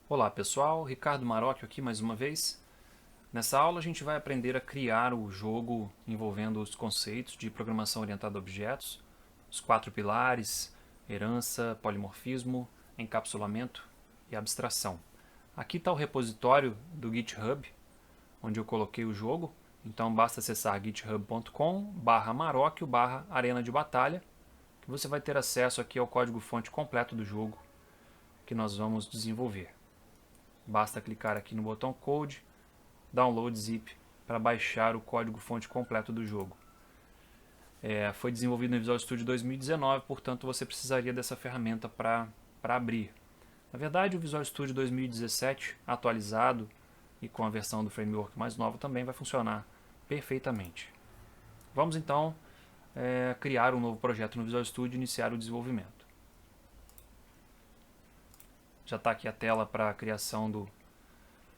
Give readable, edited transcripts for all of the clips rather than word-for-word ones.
Olá pessoal, Ricardo Marocchio aqui mais uma vez. Nessa aula a gente vai aprender a criar o jogo envolvendo os conceitos de programação orientada a objetos, os 4 pilares, herança, polimorfismo, encapsulamento e abstração. Aqui está o repositório do GitHub, onde eu coloquei o jogo, então basta acessar github.com/marocchio/arena de batalha, que você vai ter acesso aqui ao código-fonte completo do jogo que nós vamos desenvolver. Basta clicar aqui no botão Code, Download Zip, para baixar o código-fonte completo do jogo. Foi desenvolvido no Visual Studio 2019, portanto você precisaria dessa ferramenta para abrir. Na verdade, o Visual Studio 2017, atualizado e com a versão do framework mais nova, também vai funcionar perfeitamente. Vamos então criar um novo projeto no Visual Studio e iniciar o desenvolvimento. Já está aqui a tela para a criação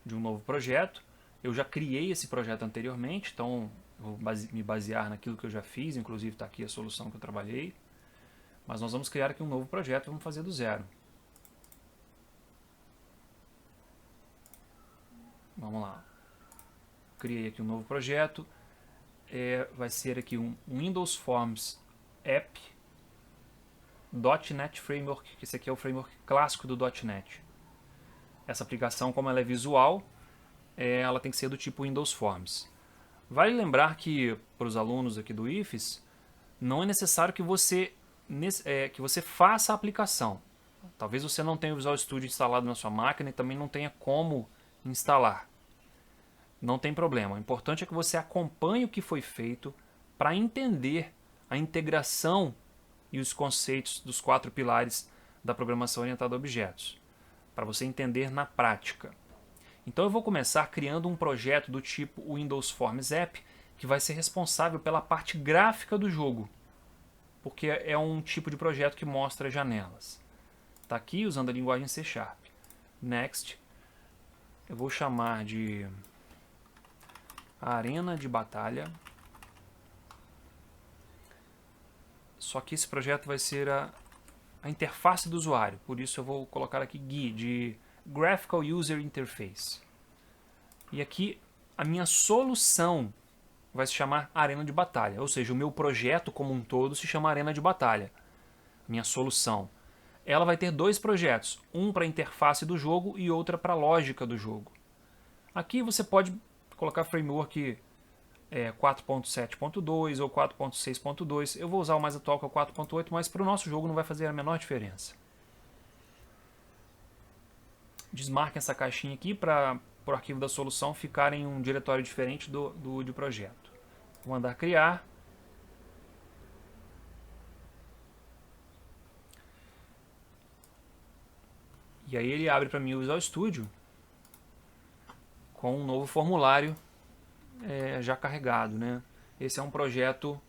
de um novo projeto. Eu já criei esse projeto anteriormente, então vou me basear naquilo que eu já fiz, inclusive está aqui a solução que eu trabalhei. Mas nós vamos criar aqui um novo projeto e vamos fazer do zero. Vamos lá. Criei aqui um novo projeto. Vai ser aqui um Windows Forms App .NET Framework, que esse aqui é o framework clássico do .NET. Essa aplicação, como ela é visual, ela tem que ser do tipo Windows Forms. Vale lembrar que, para os alunos aqui do IFES, não é necessário que você faça a aplicação. Talvez você não tenha o Visual Studio instalado na sua máquina e também não tenha como instalar. Não tem problema. O importante é que você acompanhe o que foi feito para entender a integração e os conceitos dos 4 pilares da programação orientada a objetos, para você entender na prática. Então eu vou começar criando um projeto do tipo Windows Forms App, que vai ser responsável pela parte gráfica do jogo, porque é um tipo de projeto que mostra janelas. Está aqui usando a linguagem C#. Next. Eu vou chamar de Arena de Batalha. Só que esse projeto vai ser a interface do usuário, por isso eu vou colocar aqui GUI, de Graphical User Interface. E aqui a minha solução vai se chamar Arena de Batalha, ou seja, o meu projeto como um todo se chama Arena de Batalha. Minha solução. Ela vai ter 2 projetos, um para a interface do jogo e outra para a lógica do jogo. Aqui você pode colocar framework 4.7.2 ou 4.6.2. Eu vou usar o mais atual, que é o 4.8, mas para o nosso jogo não vai fazer a menor diferença. Desmarquem essa caixinha aqui para o arquivo da solução ficar em um diretório diferente do projeto. Vou mandar criar. E aí ele abre para mim o Visual Studio com um novo formulário já carregado, né? Esse é um projeto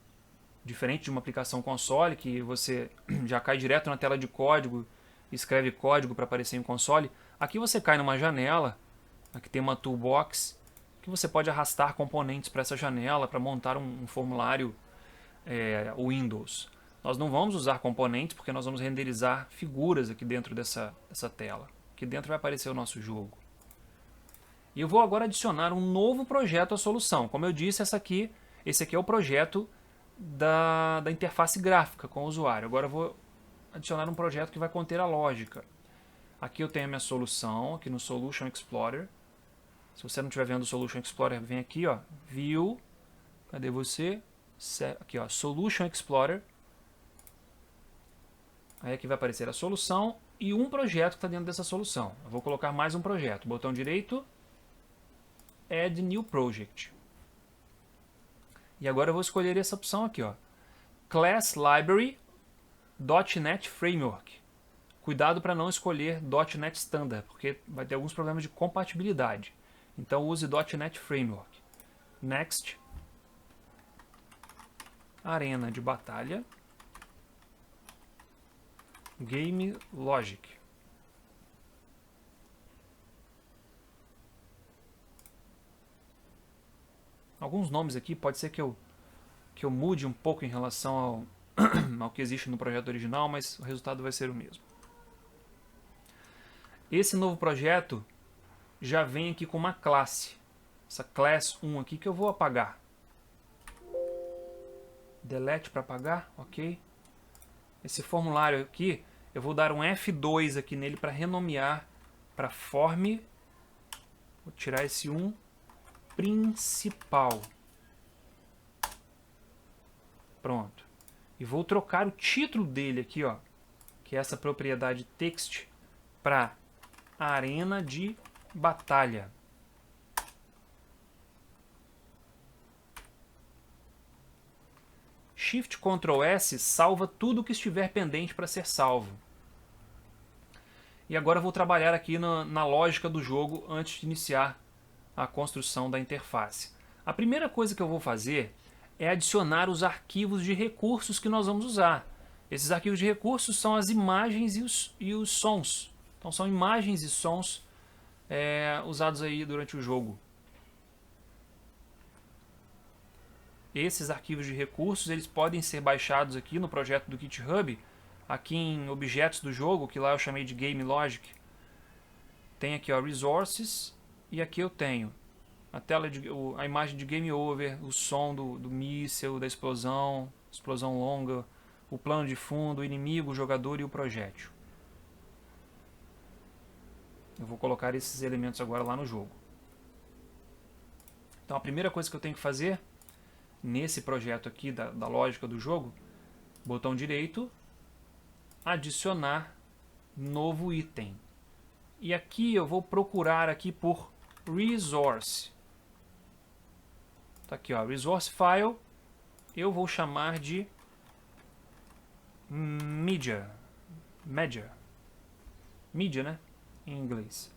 diferente de uma aplicação console, que você já cai direto na tela de código, escreve código para aparecer em console. Aqui você cai numa janela, aqui tem uma toolbox, que você pode arrastar componentes para essa janela para montar um formulário Windows. Nós não vamos usar componentes porque nós vamos renderizar figuras aqui dentro dessa tela. Aqui dentro vai aparecer o nosso jogo. E eu vou agora adicionar um novo projeto à solução. Como eu disse, esse aqui é o projeto da interface gráfica com o usuário. Agora eu vou adicionar um projeto que vai conter a lógica. Aqui eu tenho a minha solução, aqui no Solution Explorer. Se você não estiver vendo o Solution Explorer, vem aqui, ó, View, cadê você? Aqui, ó, Solution Explorer. Aí aqui vai aparecer a solução e um projeto que está dentro dessa solução. Eu vou colocar mais um projeto. Botão direito, Add New Project. E agora eu vou escolher essa opção aqui, ó, Class Library .NET Framework. Cuidado para não escolher .NET Standard, porque vai ter alguns problemas de compatibilidade. Então use .NET Framework. Next. Arena de Batalha. Game Logic. Alguns nomes aqui pode ser que eu mude um pouco em relação ao que existe no projeto original, mas o resultado vai ser o mesmo. Esse novo projeto já vem aqui com uma classe. Essa class 1 aqui que eu vou apagar. Delete para apagar, ok. Esse formulário aqui, eu vou dar um F2 aqui nele para renomear para form. Vou tirar esse 1. Principal. Pronto. E vou trocar o título dele aqui, ó, que é essa propriedade text, para arena de batalha. Shift Ctrl S salva tudo que estiver pendente para ser salvo. E agora eu vou trabalhar aqui na lógica do jogo antes de iniciar a construção da interface. A primeira coisa que eu vou fazer é adicionar os arquivos de recursos que nós vamos usar. Esses arquivos de recursos são as imagens e os sons. Então são imagens e sons usados aí durante o jogo. Esses arquivos de recursos eles podem ser baixados aqui no projeto do GitHub, aqui em objetos do jogo, que lá eu chamei de Game Logic. Tem aqui, ó, Resources, e aqui eu tenho a imagem de Game Over, o som do míssel, da explosão longa, o plano de fundo, o inimigo, o jogador e o projétil. Eu vou colocar esses elementos agora lá no jogo. Então a primeira coisa que eu tenho que fazer nesse projeto aqui da lógica do jogo, botão direito, adicionar novo item. E aqui eu vou procurar aqui por resource. Tá aqui, ó, resource file. Eu vou chamar de media, né, em inglês.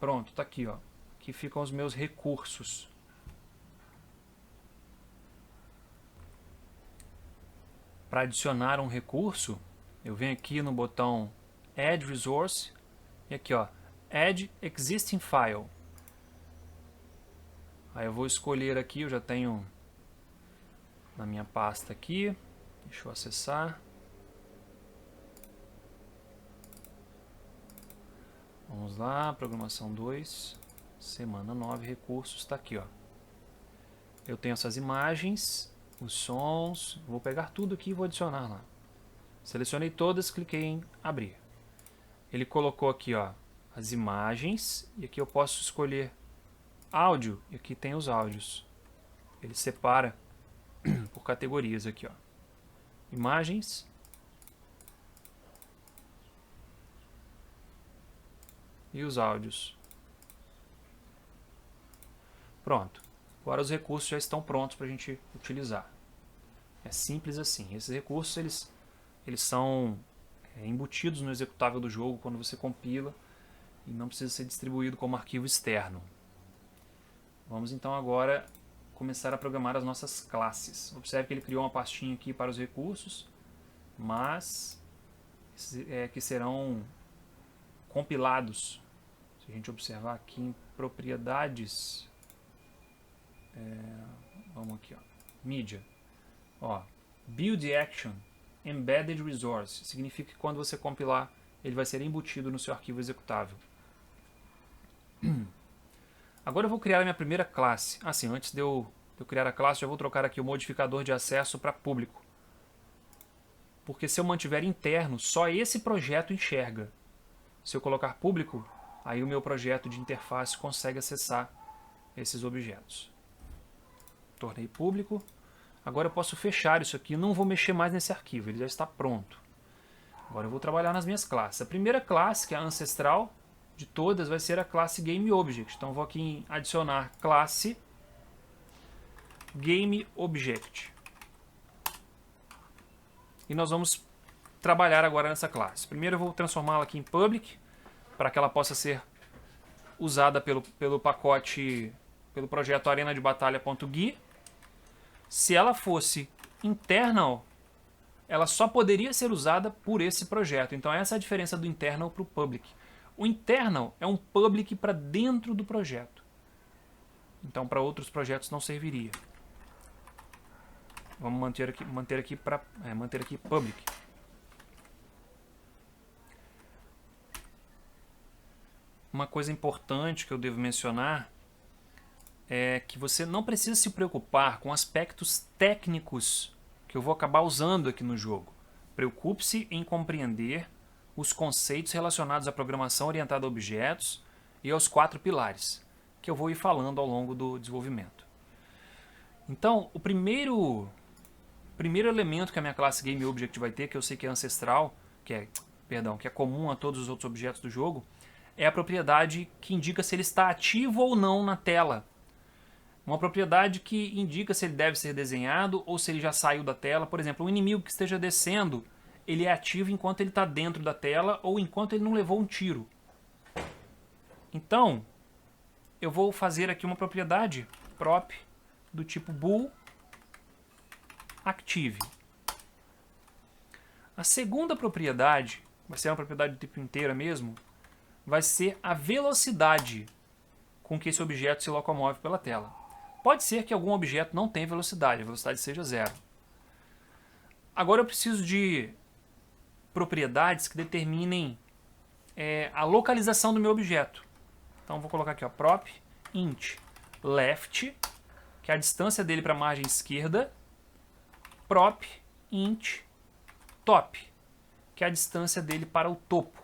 Pronto, tá aqui, ó. Aqui ficam os meus recursos. Para adicionar um recurso, eu venho aqui no botão Add Resource e aqui, ó, Add Existing File. Aí eu vou escolher aqui, eu já tenho na minha pasta aqui, deixa eu acessar. Vamos lá, programação 2, semana 9, recursos, está aqui, ó. Eu tenho essas imagens, os sons, vou pegar tudo aqui e vou adicionar lá. Selecionei todas, cliquei em abrir. Ele colocou aqui, ó, as imagens, e aqui eu posso escolher áudio, e aqui tem os áudios. Ele separa por categorias aqui, ó. Imagens, e os áudios. Pronto. Agora os recursos já estão prontos para a gente utilizar. É simples assim. Esses recursos eles são embutidos no executável do jogo quando você compila e não precisa ser distribuído como arquivo externo. Vamos então agora começar a programar as nossas classes. Observe que ele criou uma pastinha aqui para os recursos, mas que serão compilados. Se a gente observar aqui em propriedades, vamos aqui, ó, Media, ó, Build Action Embedded Resource, significa que quando você compilar, ele vai ser embutido no seu arquivo executável. Agora eu vou criar a minha primeira classe. Assim, antes de eu criar a classe, eu vou trocar aqui o modificador de acesso para público. Porque se eu mantiver interno, só esse projeto enxerga. Se eu colocar público, aí o meu projeto de interface consegue acessar esses objetos. Tornei público. Agora eu posso fechar isso aqui. Não vou mexer mais nesse arquivo, ele já está pronto. Agora eu vou trabalhar nas minhas classes. A primeira classe, que é a ancestral de todas, vai ser a classe GameObject. Então eu vou aqui em adicionar classe GameObject. E nós vamos trabalhar agora nessa classe. Primeiro eu vou transformá-la aqui em public, para que ela possa ser usada pelo pacote, pelo projeto arena de batalha.gui. Se ela fosse internal, ela só poderia ser usada por esse projeto. Então essa é a diferença do internal para o public. O internal é um public para dentro do projeto. Então para outros projetos não serviria. Vamos manter aqui public. uma coisa importante que eu devo mencionar é que você não precisa se preocupar com aspectos técnicos que eu vou acabar usando aqui no jogo. Preocupe-se em compreender os conceitos relacionados à programação orientada a objetos e aos 4 pilares, que eu vou ir falando ao longo do desenvolvimento. Então, o primeiro elemento que a minha classe GameObject vai ter, que eu sei que é ancestral, que é comum a todos os outros objetos do jogo, é a propriedade que indica se ele está ativo ou não na tela. Uma propriedade que indica se ele deve ser desenhado ou se ele já saiu da tela. Por exemplo, um inimigo que esteja descendo, ele é ativo enquanto ele está dentro da tela ou enquanto ele não levou um tiro. Então, eu vou fazer aqui uma propriedade prop do tipo bool active. A segunda propriedade, vai ser uma propriedade do tipo inteira mesmo, vai ser a velocidade com que esse objeto se locomove pela tela. Pode ser que algum objeto não tenha velocidade, a velocidade seja 0. Agora eu preciso de propriedades que determinem a localização do meu objeto. Então vou colocar aqui, ó, prop int left, que é a distância dele para a margem esquerda, prop int top, que é a distância dele para o topo.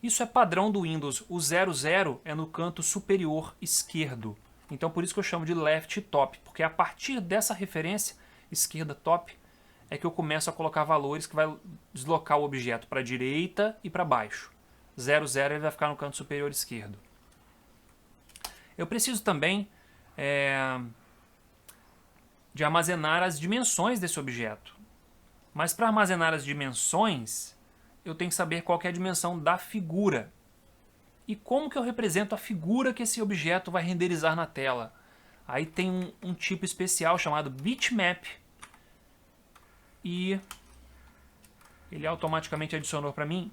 Isso é padrão do Windows. O 00 é no canto superior esquerdo. Então por isso que eu chamo de left top, porque a partir dessa referência, esquerda top, é que eu começo a colocar valores que vai deslocar o objeto para a direita e para baixo. 00 ele vai ficar no canto superior esquerdo. Eu preciso também de armazenar as dimensões desse objeto. Mas para armazenar as dimensões, eu tenho que saber qual que é a dimensão da figura. E como que eu represento a figura que esse objeto vai renderizar na tela? Aí tem um tipo especial chamado bitmap. E ele automaticamente adicionou para mim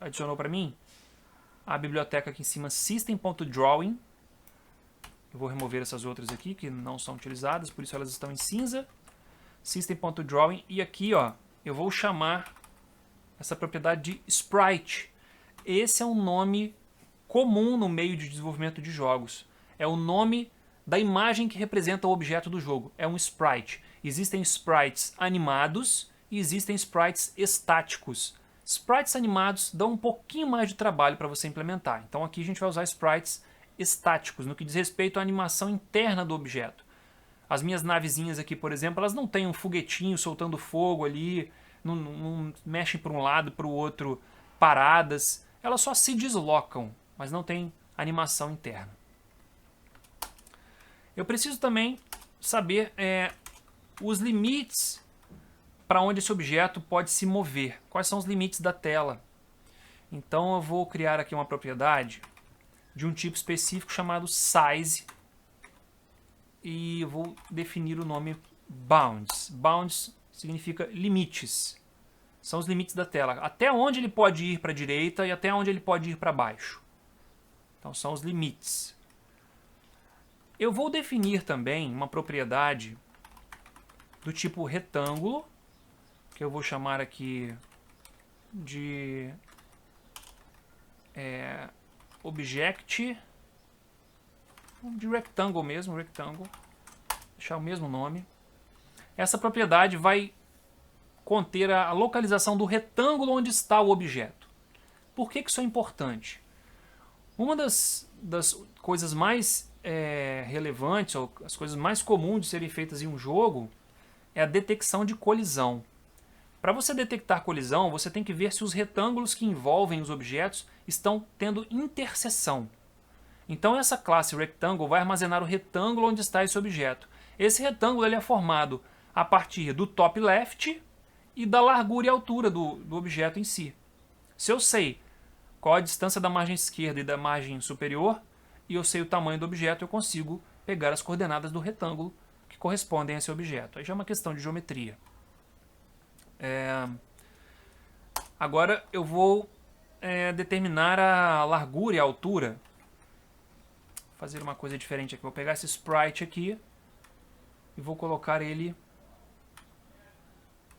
a biblioteca aqui em cima, system.drawing. Eu vou remover essas outras aqui que não são utilizadas, por isso elas estão em cinza. System.drawing. E aqui, ó, eu vou chamar essa propriedade de sprite. Esse é um nome comum no meio de desenvolvimento de jogos. É o nome da imagem que representa o objeto do jogo. É um sprite. Existem sprites animados e existem sprites estáticos. Sprites animados dão um pouquinho mais de trabalho para você implementar. Então aqui a gente vai usar sprites estáticos, no que diz respeito à animação interna do objeto. As minhas navezinhas aqui, por exemplo, elas não têm um foguetinho soltando fogo ali, não mexem para um lado e para o outro paradas. Elas só se deslocam, mas não tem animação interna. Eu preciso também saber os limites para onde esse objeto pode se mover. Quais são os limites da tela? Então eu vou criar aqui uma propriedade de um tipo específico chamado size e vou definir o nome bounds. Bounds significa limites. São os limites da tela. Até onde ele pode ir para a direita e até onde ele pode ir para baixo. Então são os limites. Eu vou definir também uma propriedade do tipo retângulo, que eu vou chamar aqui de object, de rectangle mesmo, rectangle, deixar o mesmo nome. Essa propriedade vai conter a localização do retângulo onde está o objeto. Por que isso é importante? Uma das coisas mais relevantes, ou as coisas mais comuns de serem feitas em um jogo, é a detecção de colisão. Para você detectar colisão, você tem que ver se os retângulos que envolvem os objetos estão tendo interseção. Então essa classe rectangle vai armazenar o retângulo onde está esse objeto. Esse retângulo ele é formado a partir do top left e da largura e altura do objeto em si. Se eu sei qual a distância da margem esquerda e da margem superior, e eu sei o tamanho do objeto, eu consigo pegar as coordenadas do retângulo que correspondem a esse objeto. Aí já é uma questão de geometria. Agora eu vou determinar a largura e a altura. Vou fazer uma coisa diferente aqui. Vou pegar esse sprite aqui e vou colocar ele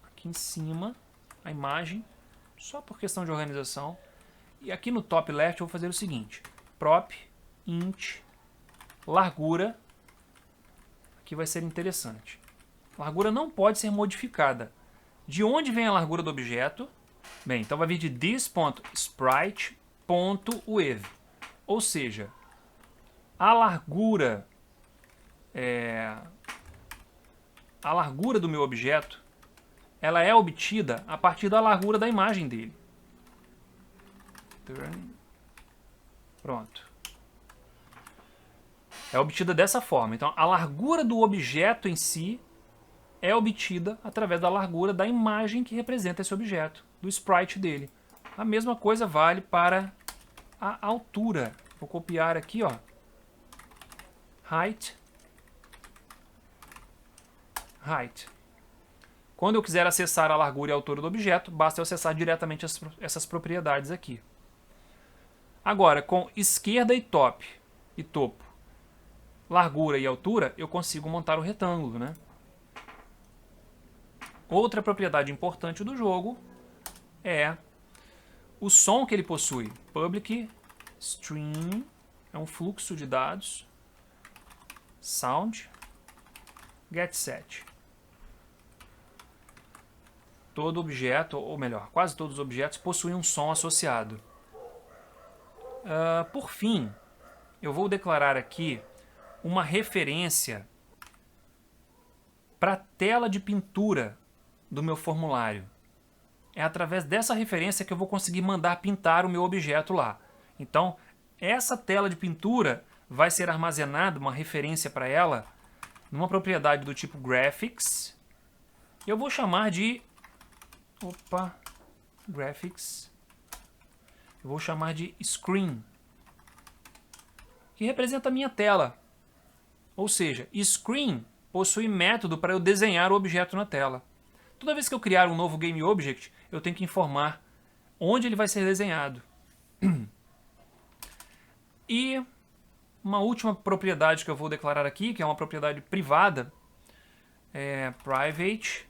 aqui em cima, a imagem, só por questão de organização. E aqui no top left eu vou fazer o seguinte: prop int largura. Aqui vai ser interessante. Largura não pode ser modificada. De onde vem a largura do objeto? Bem, então vai vir de this.sprite.width. Ou seja, a largura do meu objeto, ela é obtida a partir da largura da imagem dele. Pronto. É obtida dessa forma. Então, a largura do objeto em si é obtida através da largura da imagem que representa esse objeto, do sprite dele. A mesma coisa vale para a altura. Vou copiar aqui, ó. Height. Quando eu quiser acessar a largura e a altura do objeto, basta eu acessar diretamente essas propriedades aqui. Agora, com esquerda e topo, largura e altura, eu consigo montar o retângulo, né? Outra propriedade importante do jogo é o som que ele possui. Public string é um fluxo de dados. Sound getSet. Todo objeto, ou melhor, quase todos os objetos possuem um som associado. Por fim, eu vou declarar aqui uma referência para a tela de pintura do meu formulário. É através dessa referência que eu vou conseguir mandar pintar o meu objeto lá. Então, essa tela de pintura vai ser armazenada, uma referência para ela, numa propriedade do tipo graphics. Eu vou chamar de graphics. Eu vou chamar de screen, que representa a minha tela. Ou seja, screen possui método para eu desenhar o objeto na tela. Toda vez que eu criar um novo GameObject, eu tenho que informar onde ele vai ser desenhado. E uma última propriedade que eu vou declarar aqui, que é uma propriedade privada, é private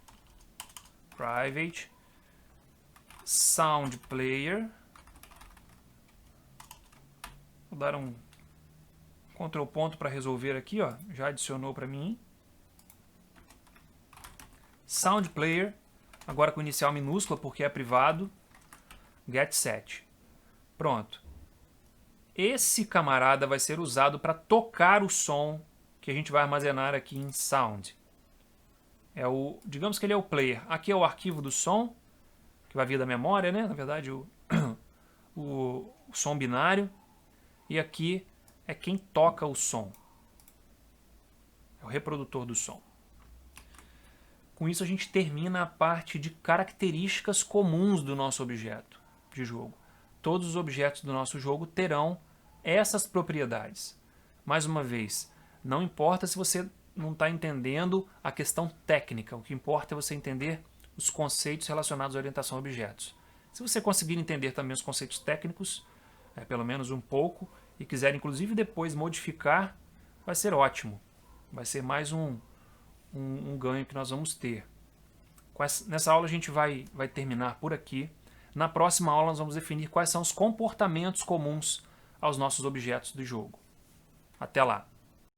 sound player. Vou dar um Ctrl ponto para resolver aqui, ó. Já adicionou para mim. Sound player, agora com inicial minúscula porque é privado. getSet. Pronto. Esse camarada vai ser usado para tocar o som que a gente vai armazenar aqui em sound. Digamos que ele é o player. Aqui é o arquivo do som, que vai vir da memória, né? Na verdade, o som binário. E aqui é quem toca o som. É o reprodutor do som. Com isso a gente termina a parte de características comuns do nosso objeto de jogo. Todos os objetos do nosso jogo terão essas propriedades. Mais uma vez, não importa se você não está entendendo a questão técnica, o que importa é você entender os conceitos relacionados à orientação a objetos. Se você conseguir entender também os conceitos técnicos, pelo menos um pouco, e quiser inclusive depois modificar, vai ser ótimo. Vai ser mais um ganho que nós vamos ter. Nessa aula a gente vai terminar por aqui. Na próxima aula nós vamos definir quais são os comportamentos comuns aos nossos objetos do jogo. Até lá!